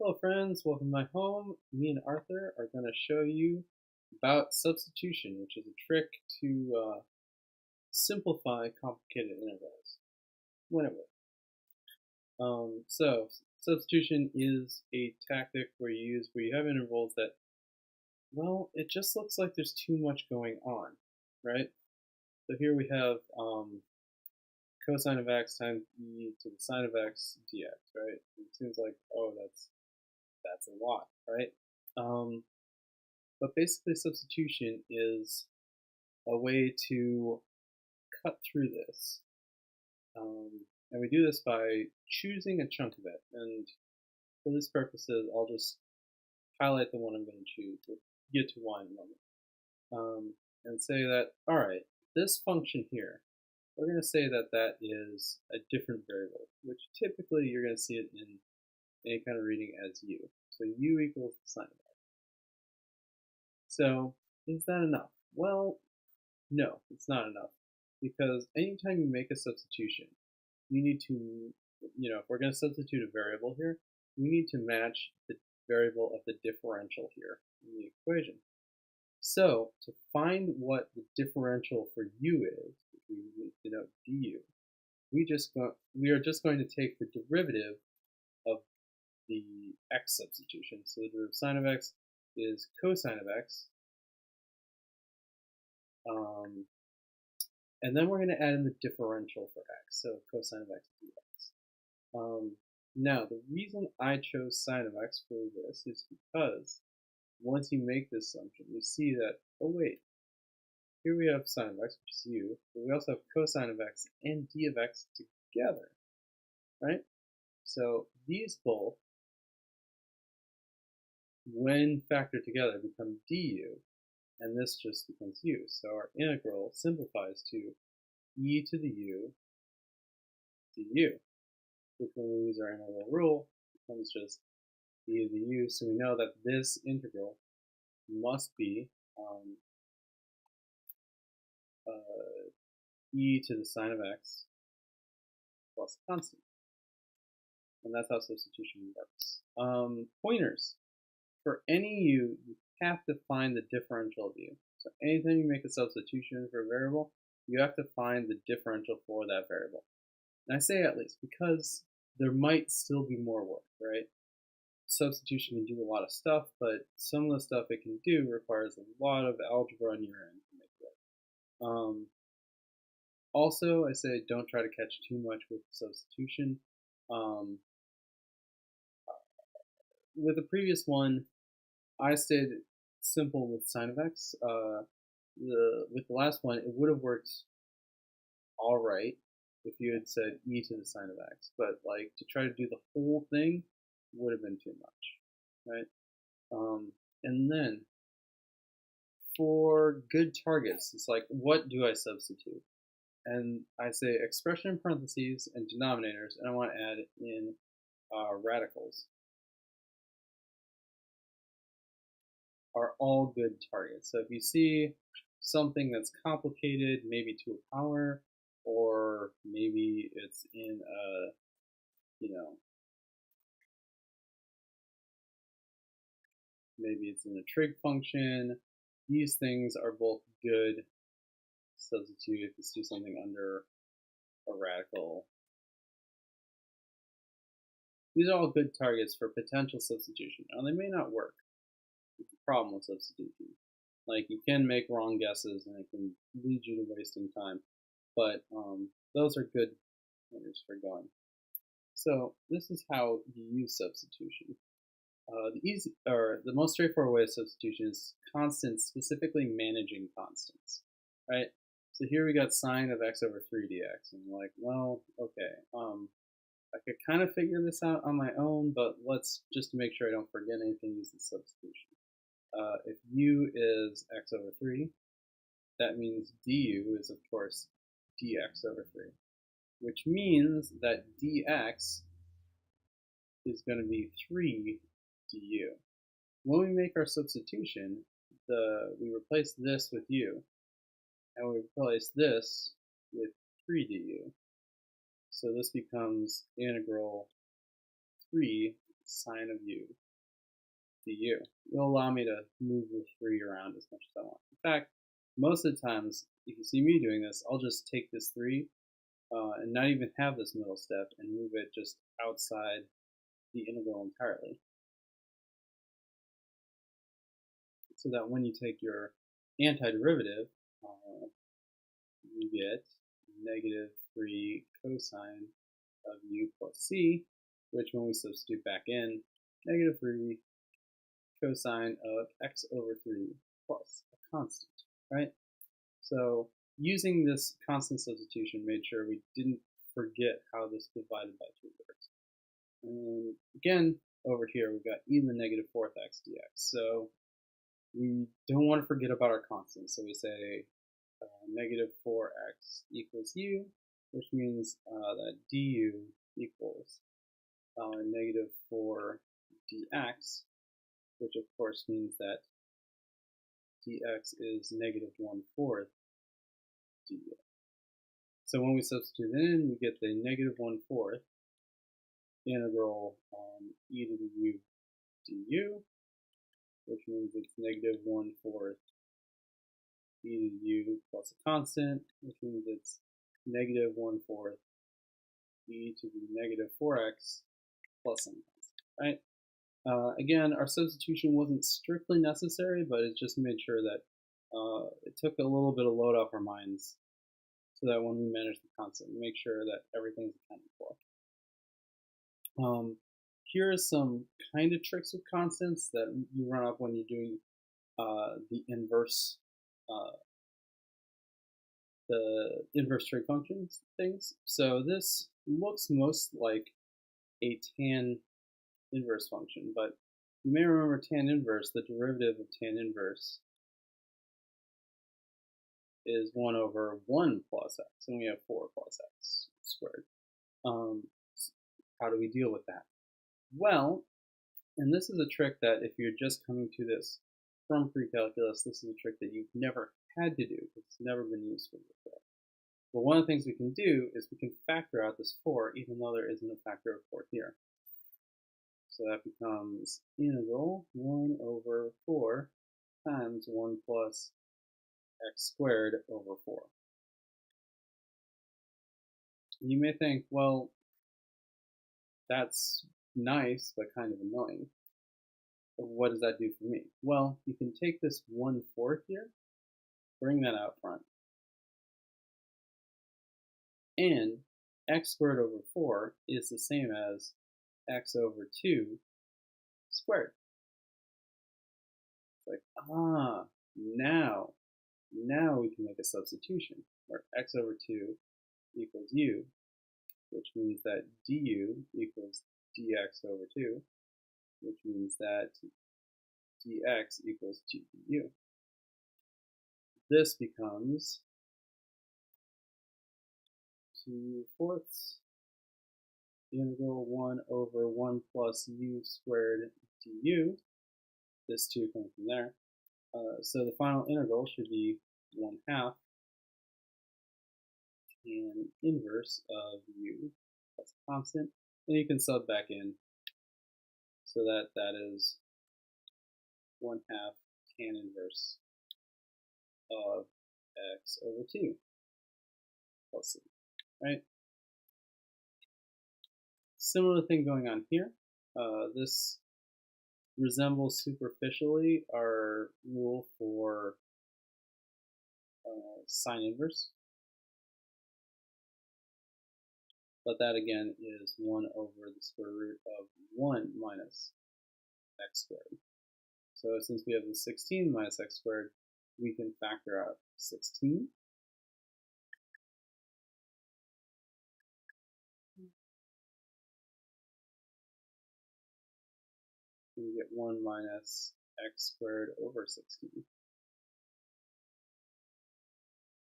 Hello friends, welcome to my home. Me and Arthur are going to show you about substitution, which is a trick to simplify complicated integrals when it works. So substitution is a tactic where you have intervals that, well, it just looks like there's too much going on, right? So here we have cosine of x times e to the sine of x dx, right? It seems like, oh, that's a lot, right? But basically substitution is a way to cut through this. And we do this by choosing a chunk of it. And for this purposes, I'll just highlight the one I'm going to choose. We'll get to why in a moment. And say that, all right, this function here, we're going to say that that is a different variable, which typically you're going to see it in any kind of reading as u. So u equals the sine of x. So is that enough? Well, no, it's not enough. Because anytime you make a substitution, you need to, if we're going to substitute a variable here, we need to match the variable of the differential here in the equation. So to find what the differential for u is, which we denote du, we are just going to take the derivative of the x substitution. So the derivative of sine of x is cosine of x. And then we're going to add in the differential for x, so cosine of x dx. Now, the reason I chose sine of x for this is because once you make this assumption, you see that, oh wait, here we have sine of x, which is u, but we also have cosine of x and d of x together, right? So these both, when factored together, become du, and this just becomes u. So our integral simplifies to e to the u du, which when we use our integral rule becomes just e to the u. So we know that this integral must be e to the sine of x plus constant. And that's how substitution works. Pointers. For any u, you have to find the differential of u. So anytime you make a substitution for a variable, you have to find the differential for that variable. And I say at least because there might still be more work, right? Substitution can do a lot of stuff, but some of the stuff it can do requires a lot of algebra on your end to make it. Also, I say don't try to catch too much with substitution. With the previous one, I stayed simple with sine of x. With the last one, it would have worked all right if you had said e to the sine of x, but like to try to do the whole thing would have been too much, right? And then for good targets, it's like, what do I substitute? And I say expression in parentheses and denominators, and I want to add in radicals. Are all good targets. So if you see something that's complicated, maybe to a power, or maybe it's in a, maybe it's in a trig function, these things are both good substitute if you do something under a radical. These are all good targets for potential substitution. Now they may not work. It's a problem with substitution. Like you can make wrong guesses and it can lead you to wasting time. But those are good pointers for going. So this is how you use substitution. The most straightforward way of substitution is constants, specifically managing constants, right? So here we got sine of x over 3 dx, and I'm like, well, okay, I could kind of figure this out on my own, but let's, just to make sure I don't forget anything, use the substitution. If u is x over 3, that means du is, of course, dx over 3, which means that dx is going to be 3 du. When we make our substitution, we replace this with u, and we replace this with 3 du. So this becomes integral 3 sine of u du. It'll allow me to move the 3 around as much as I want. In fact, most of the times, if you see me doing this, I'll just take this 3 and not even have this middle step and move it just outside the integral entirely. So that when you take your antiderivative, you get negative 3 cosine of u plus c, which when we substitute back in, negative 3 cosine of x over 3 plus a constant, right? So using this constant substitution made sure we didn't forget how this divided by 2 works. And again, over here we've got e to the negative 4th x dx. So we don't want to forget about our constants. So we say negative 4x equals u, which means that du equals negative 4 dx, which of course means that dx is negative 1/4 du. So when we substitute in, we get the negative 1/4 integral e to the u du, which means it's negative 1/4 e to the u plus a constant, which means it's negative 1/4 e to the negative 4x plus some constant, right? Again, our substitution wasn't strictly necessary, but it just made sure that it took a little bit of load off our minds so that when we manage the constant, we make sure that everything's accounted for. Here are some kind of tricks with constants that you run up when you're doing the inverse trig functions things. So this looks most like a tan inverse function, but you may remember tan inverse, the derivative of tan inverse is 1 over 1 plus x, and we have 4 plus x squared. How do we deal with that? Well, and this is a trick that if you're just coming to this from pre-calculus, this is a trick that you've never had to do. It's never been useful before. But one of the things we can do is we can factor out this 4, even though there isn't a factor of 4 here. So that becomes integral 1 over 4 times 1 plus x squared over 4. And you may think, well, that's nice, but kind of annoying. But what does that do for me? Well, you can take this 1/4 here, bring that out front, and x squared over 4 is the same as x over 2 squared. It's like, now we can make a substitution where x over 2 equals u, which means that du equals dx over 2, which means that dx equals 2 du. This becomes 2/4 integral 1 over 1 plus u squared du. This 2 comes from there. So the final integral should be 1/2 tan inverse of u plus a constant. And you can sub back in so that that is 1/2 tan inverse of x over 2 plus c, right? Similar thing going on here. This resembles superficially our rule for sine inverse. But that again is 1 over the square root of 1 minus x squared. So since we have the 16 minus x squared, we can factor out 16. We get 1 minus x squared over 16.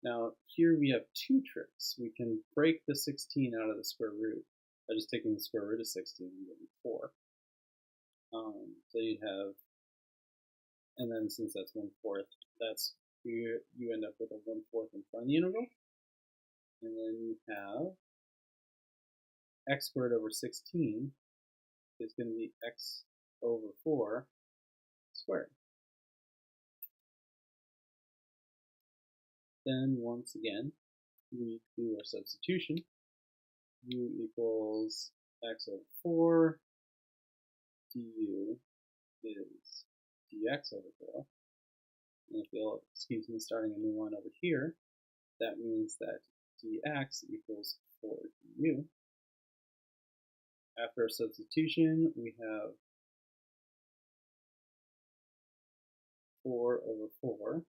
Now here we have 2 tricks. We can break the 16 out of the square root by just taking the square root of 16 and getting 4. So you'd have, and then since that's 1/4, that's you end up with a 1/4 in front of the integral. And then you have x squared over 16 is going to be x over 4 squared. Then once again, we do our substitution. U equals x over 4, du is dx over 4. And if you'll excuse me starting a new one over here, that means that dx equals 4 du. After our substitution, we have 4 over 4,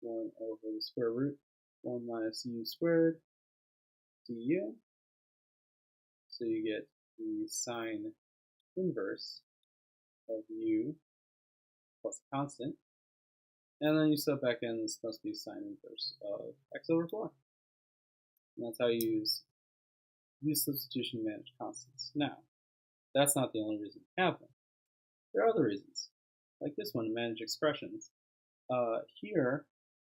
1 over the square root, 1 minus u squared du. So you get the sine inverse of u plus a constant. And then you sub back in, this must be sine inverse of x over 4. And that's how you use substitution to manage constants. Now, that's not the only reason to have them. There are other reasons, like this one, to manage expressions. Here,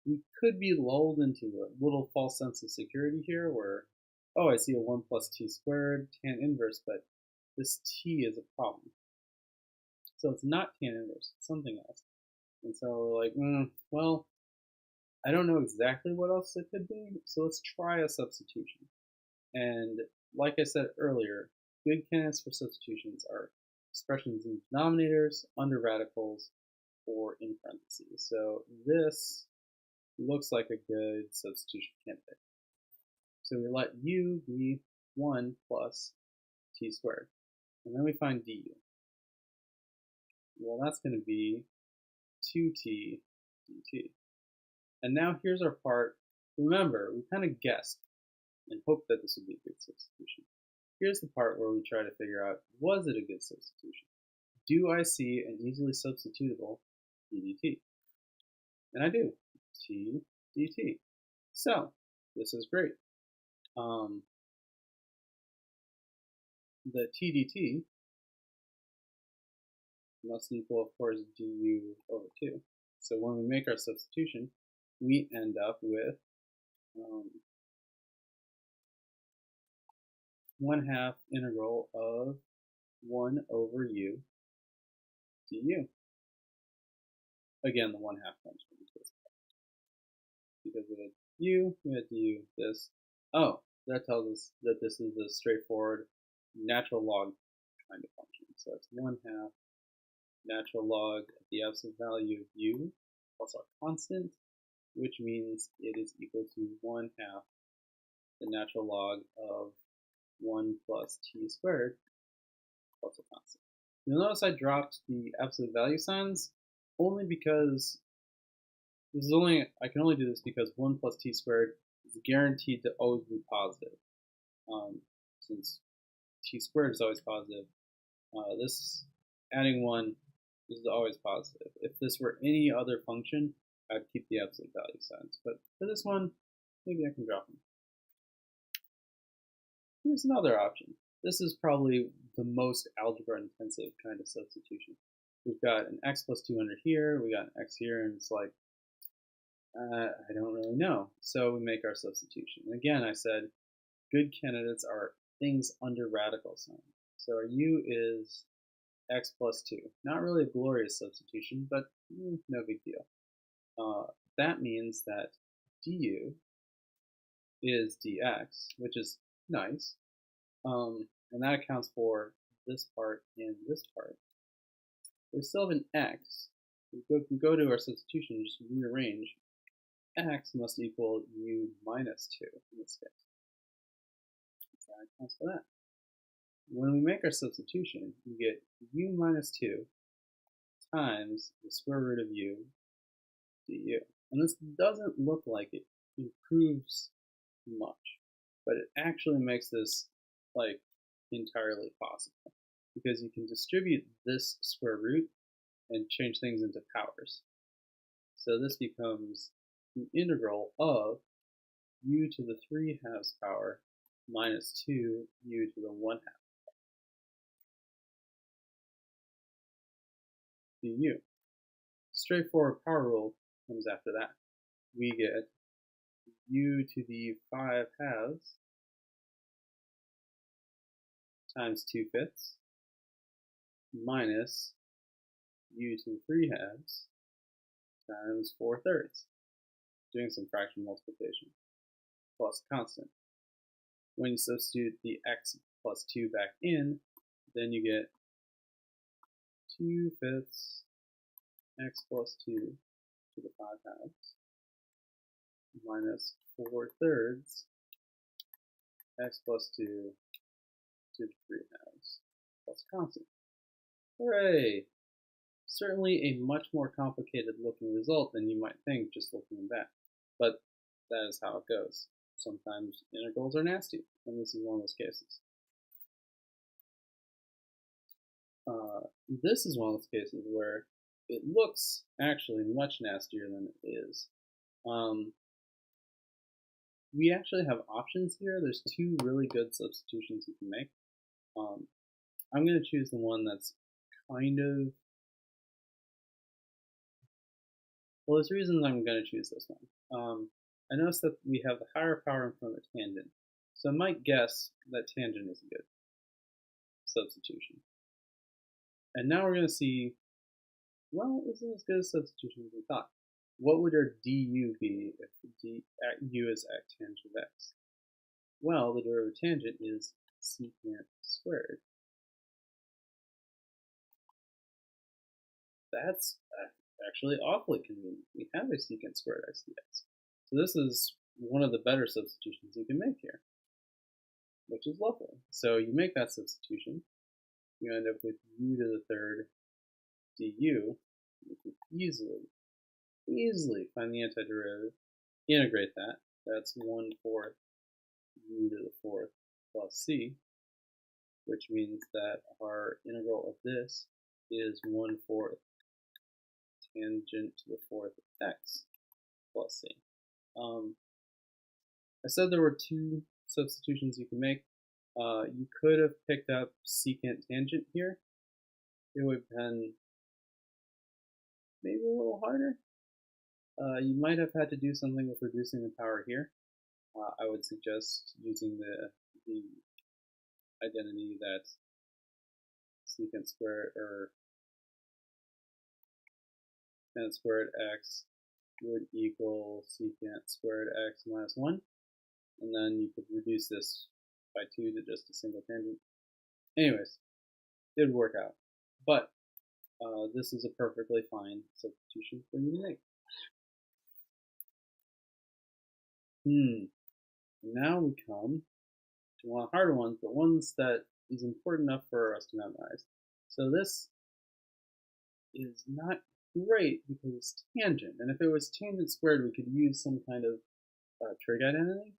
we could be lulled into a little false sense of security here where, oh, I see a 1 plus t squared tan inverse, but this t is a problem. So it's not tan inverse, it's something else. And so we're like, well, I don't know exactly what else it could be, so let's try a substitution. And like I said earlier, good candidates for substitutions are expressions in denominators, under radicals, or in parentheses. So this looks like a good substitution candidate. So we let u be 1 plus t squared. And then we find du. Well, that's going to be 2t dt. And now here's our part. Remember, we kind of guessed and hoped that this would be a good substitution. Here's the part where we try to figure out, was it a good substitution? Do I see an easily substitutable d dt? And I do. T dt. So, this is great. The t dt must equal, of course, du over 2. So when we make our substitution, we end up with 1/2 integral of 1 over u du. Again, the 1/2 comes from this. Because we had u, we had du, this. Oh, that tells us that this is a straightforward natural log kind of function. So it's 1/2 natural log of the absolute value of u plus our constant, which means it is equal to 1/2 the natural log of 1 plus t squared plus a constant. You'll notice I dropped the absolute value signs only because I can only do this because 1 plus t squared is guaranteed to always be positive. Since t squared is always positive, this adding 1 is always positive. If this were any other function, I'd keep the absolute value signs. But for this one, maybe I can drop them. Here's another option. This is probably the most algebra intensive kind of substitution. We've got an x plus 200 here, we got an x here, and it's like, I don't really know. So we make our substitution. And again, I said good candidates are things under radical sign. So our u is x plus 2. Not really a glorious substitution, but no big deal. That means that du is dx, which is nice. And that accounts for this part and this part. We still have an x. We can go to our substitution and just rearrange. X must equal u minus 2 in this case. So that accounts for that. When we make our substitution, we get u minus 2 times the square root of u du. And this doesn't look like it improves much, but it actually makes this like entirely possible because you can distribute this square root and change things into powers. So this becomes the integral of u to the 3/2 power minus 2 u to the 1/2 du. Straightforward power rule comes after that. We get u to the 5/2 times 2/5 minus u to the 3 halves times 4/3, doing some fraction multiplication, plus constant. When you substitute the x plus 2 back in, then you get 2/5 x plus 2 to the 5 halves minus 4/3 x plus 2 to the 3 halves plus constant. Hooray! Certainly a much more complicated looking result than you might think just looking back, but that is how it goes. Sometimes integrals are nasty, and this is one of those cases. This is one of those cases where it looks actually much nastier than it is. We actually have options here. There's two really good substitutions you can make. I'm going to choose the one that's kind of, well, there's reasons I'm going to choose this one. I noticed that we have the higher power in front of the tangent, so I might guess that tangent is a good substitution. And now we're going to see, well, this is as good a substitution as we thought. What would our du be if u is arctangent of x? Well, the derivative of tangent is secant squared. That's actually awfully convenient. We have a secant squared x dx. So this is one of the better substitutions you can make here, which is lovely. So you make that substitution, you end up with u to the third du. You can easily find the antiderivative, integrate that. That's 1/4 u to the 4th plus c, which means that our integral of this is 1/4 tangent to the 4th of x plus c. I said there were two substitutions you can make. You could have picked up secant tangent here. It would have been maybe a little harder. You might have had to do something with reducing the power here. I would suggest using the identity that secant squared or tan squared x would equal secant squared x minus 1, and then you could reduce this by 2 to just a single tangent. Anyways, it would work out, but this is a perfectly fine substitution for you to make. Now we come to one of the harder ones, but ones that is important enough for us to memorize. So this is not great because it's tangent, and if it was tangent squared, we could use some kind of trig identity.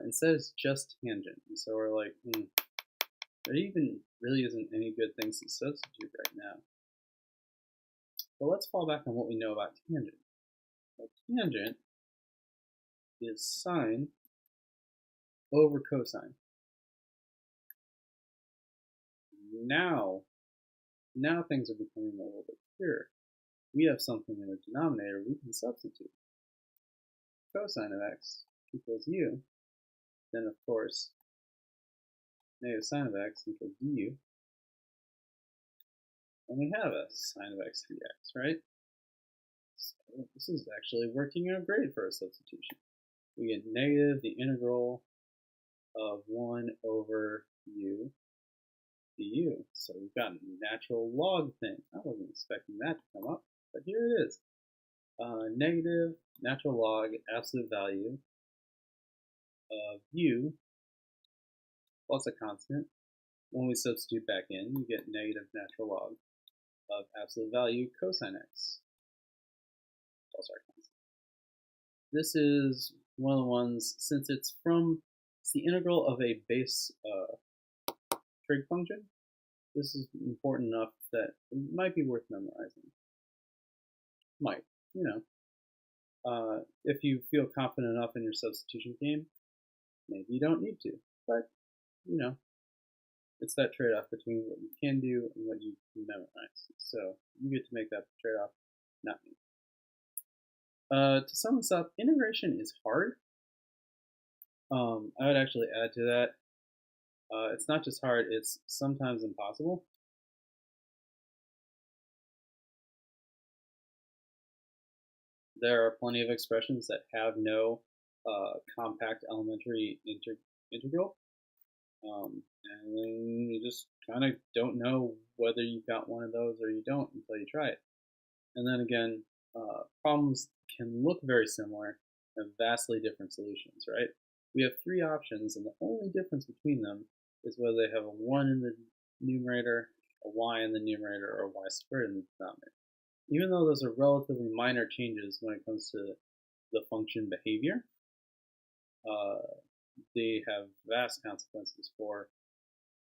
Instead, it's just tangent, and so we're like, there even really isn't any good things to substitute right now. But let's fall back on what we know about tangent. A tangent is sine over cosine. Now things are becoming a little bit clearer. We have something in the denominator we can substitute. Cosine of x equals u. Then, of course, negative sine of x equals du. And we have a sine of x dx, right? So this is actually working out great for a substitution. We get negative the integral of 1 over u du. So we've got a natural log thing. I wasn't expecting that to come up, but here it is. Negative natural log absolute value of u plus a constant. When we substitute back in, you get negative natural log of absolute value cosine x plus our constant. This is one of the ones, since it's the integral of a base trig function, this is important enough that it might be worth memorizing. Might, if you feel confident enough in your substitution game, maybe you don't need to, but it's that trade-off between what you can do and what you can memorize. So you get to make that trade-off, not me. To sum this up, integration is hard. I would actually add to that, it's not just hard, it's sometimes impossible. There are plenty of expressions that have no compact elementary integral, and then you just kind of don't know whether you've got one of those or you don't until you try it. And then again, problems can look very similar and have vastly different solutions, right? We have three options, and the only difference between them is whether they have a 1 in the numerator, a y in the numerator, or a y squared in the denominator. Even though those are relatively minor changes when it comes to the function behavior, they have vast consequences for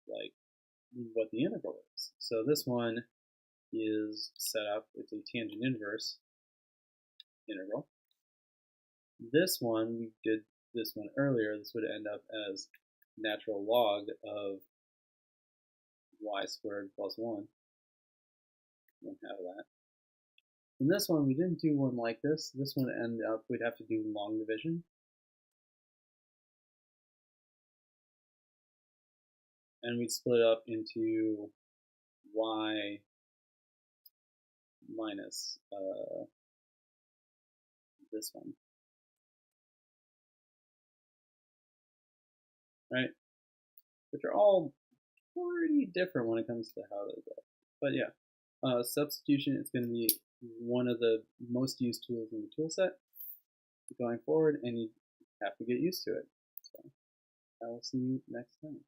like what the integral is. So this one is set up, it's a tangent inverse integral. This one, we did this one earlier, this would end up as natural log of y squared plus 1. 1/2 of that. In this one, we didn't do one like this. This one ended up, we'd have to do long division. And we'd split up into y minus this one. Right? Which are all pretty different when it comes to how they go. But yeah, substitution is going to be one of the most used tools in the tool set going forward, and you have to get used to it. So I will see you next time.